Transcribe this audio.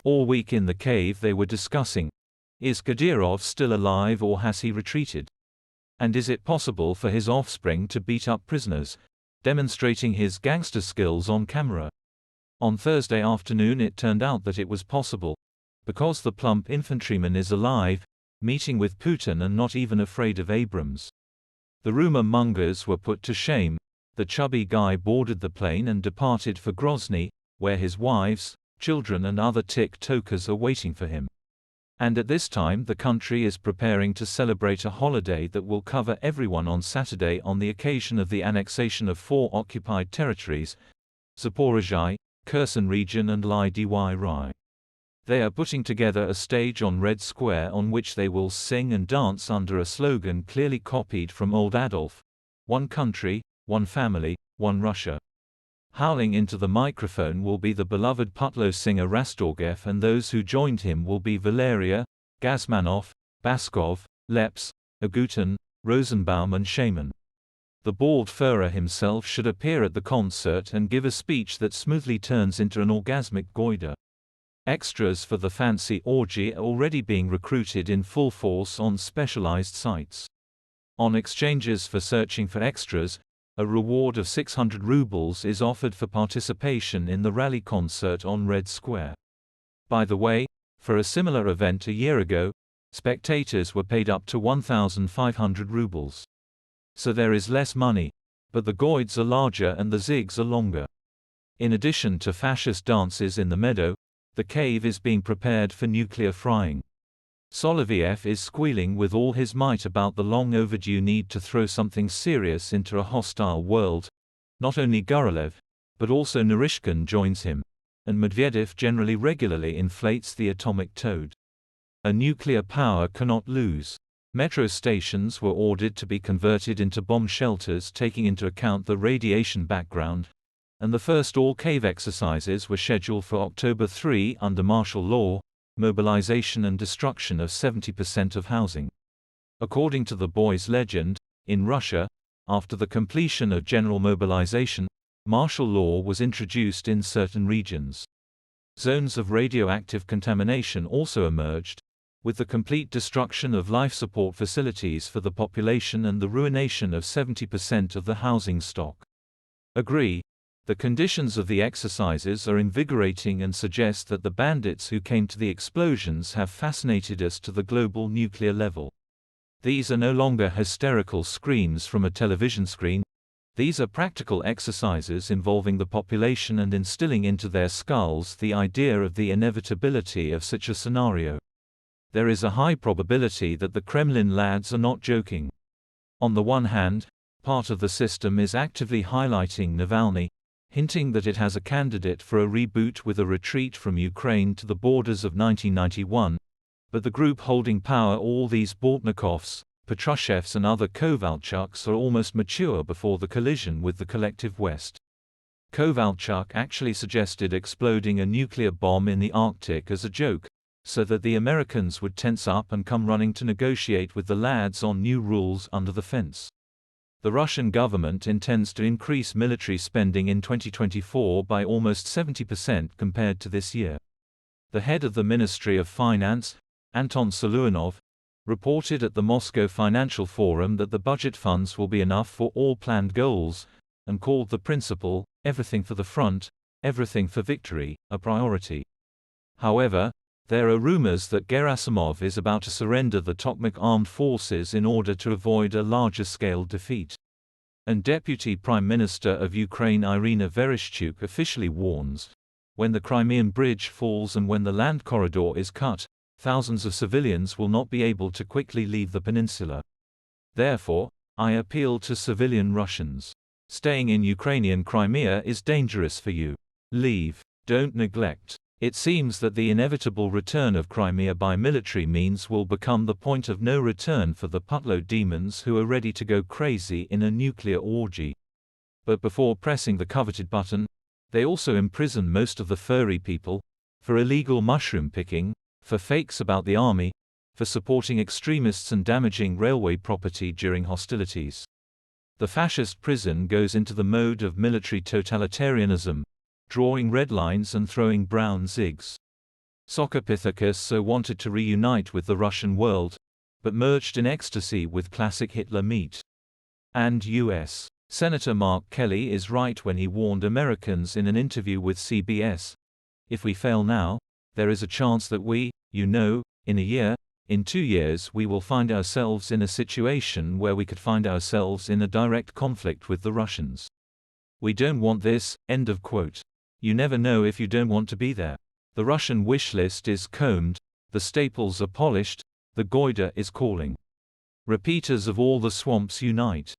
All week in the cave they were discussing, is Kadyrov still alive or has he retreated? And is it possible for his offspring to beat up prisoners, demonstrating his gangster skills on camera? On Thursday afternoon it turned out that it was possible, because the plump infantryman is alive, meeting with Putin and not even afraid of Abrams. The rumor mongers were put to shame. The chubby guy boarded the plane and departed for Grozny, where his wives, children and other tiktokers are waiting for him. And at this time the country is preparing to celebrate a holiday that will cover everyone on Saturday on the occasion of the annexation of 4 occupied territories, Zaporizhzhia, Kherson region and Ly-Dy. They are putting together a stage on Red Square on which they will sing and dance under a slogan clearly copied from Old Adolf: "One country, one family, one Russia." Howling into the microphone will be the beloved Putlo singer Rastorgev, and those who joined him will be Valeria, Gazmanov, Baskov, Leps, Agutin, Rosenbaum and Shaman. The bald Führer himself should appear at the concert and give a speech that smoothly turns into an orgasmic goiter. Extras for the fancy orgy are already being recruited in full force on specialized sites. On exchanges for searching for extras, a reward of 600 rubles is offered for participation in the rally concert on Red Square. By the way, for a similar event a year ago, spectators were paid up to 1,500 rubles. So there is less money, but the goids are larger and the zigs are longer. In addition to fascist dances in the meadow, the cave is being prepared for nuclear frying. Soloviev is squealing with all his might about the long overdue need to throw something serious into a hostile world. Not only Gurolev, but also Narishkin joins him, and Medvedev generally regularly inflates the atomic toad. A nuclear power cannot lose. Metro stations were ordered to be converted into bomb shelters taking into account the radiation background, and the first all-cave exercises were scheduled for October 3 under martial law, mobilization and destruction of 70% of housing. According to the boy's legend, in Russia, after the completion of general mobilization, martial law was introduced in certain regions. Zones of radioactive contamination also emerged, with the complete destruction of life support facilities for the population and the ruination of 70% of the housing stock. Agree. The conditions of the exercises are invigorating and suggest that the bandits who came to the explosions have fascinated us to the global nuclear level. These are no longer hysterical screams from a television screen. These are practical exercises involving the population and instilling into their skulls the idea of the inevitability of such a scenario. There is a high probability that the Kremlin lads are not joking. On the one hand, part of the system is actively highlighting Navalny, hinting that it has a candidate for a reboot with a retreat from Ukraine to the borders of 1991, but the group holding power, all these Bortnikovs, Petrushevs and other Kovalchuks, are almost mature before the collision with the collective West. Kovalchuk actually suggested exploding a nuclear bomb in the Arctic as a joke, so that the Americans would tense up and come running to negotiate with the lads on new rules under the fence. The Russian government intends to increase military spending in 2024 by almost 70% compared to this year. The head of the Ministry of Finance, Anton Soluanov, reported at the Moscow Financial Forum that the budget funds will be enough for all planned goals, and called the principle, "everything for the front, everything for victory," a priority. However, there are rumors that Gerasimov is about to surrender the Tokmak armed forces in order to avoid a larger-scale defeat. And Deputy Prime Minister of Ukraine Irina Vereshchuk officially warns, when the Crimean bridge falls and when the land corridor is cut, thousands of civilians will not be able to quickly leave the peninsula. Therefore, I appeal to civilian Russians. Staying in Ukrainian Crimea is dangerous for you. Leave. Don't neglect. It seems that the inevitable return of Crimea by military means will become the point of no return for the Putlo demons who are ready to go crazy in a nuclear orgy. But before pressing the coveted button, they also imprison most of the furry people, for illegal mushroom picking, for fakes about the army, for supporting extremists and damaging railway property during hostilities. The fascist prison goes into the mode of military totalitarianism, drawing red lines and throwing brown zigs. Socopithecus so wanted to reunite with the Russian world, but merged in ecstasy with classic Hitler meat. And U.S. Senator Mark Kelly is right when he warned Americans in an interview with CBS. If we fail now, there is a chance that we, in a year, in 2 years we will find ourselves in a situation where we could find ourselves in a direct conflict with the Russians. We don't want this, end of quote. You never know if you don't want to be there. The Russian wish list is combed, the staples are polished, the goiter is calling. Repeaters of all the swamps unite.